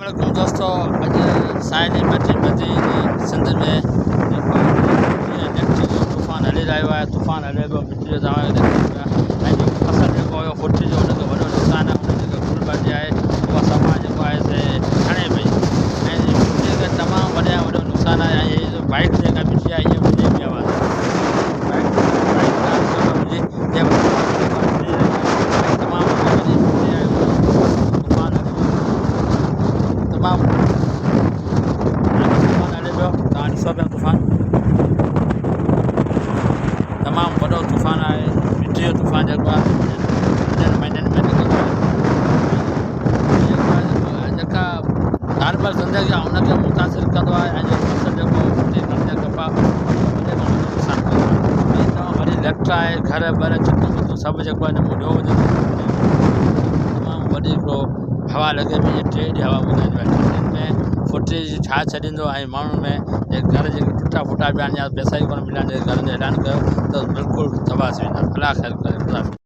वालेकुम दोस्तों, अॼु साइली मची सिंध में जेको तूफ़ान हली रहियो आहे। तूफ़ान हले पियो, मिटी जो तव्हांखे ऐं जेको फसल जेको हुयो फुटी जो हुनखे वॾो नुक़सानु आहे। हुन जेको फुल बाजी आहे उहा सफ़ा जेको आहे से खणे पई ऐं मिटीअ खे तमामु वॾो नुक़सानु आहे। ऐं इहे जो बाइक जेका मिटी आहे इहा विझी पई आवाज़ तमामु हले पियो। तव्हां ॾिसो पिया तूफ़ान तमामु वॾो तूफ़ान आहे। मिटी जो तूफ़ान जेको आहे महीननि में निकिरंदो आहे जेका नॉर्मल ज़िंदगी आहे हुनखे मुतासिर कंदो आहे। ऐं जेको फसल जेको फुटी कणिक कपा वॾे में वॾो नुक़सानु कंदो आहे। ऐं तमामु वॾी लट आहे। घर ॿर छितियूं वितियूं सभु जेको आहे हिन में ॾोह तमामु वॾी हिकिड़ो हवा लॻे पई। टे ॾींहं हवा ॿुधाईंदो आहे। टिनि में फुटी जी छा छॾींदो ऐं माण्हुनि में घर जेके टुटा फुटा पिया आहिनि या पैसा ई कोन मिलिया आहिनि। घरनि जो ऐलान कयो त बिल्कुलु तबाह थी वेंदा। अलाह ख़ैरु करे।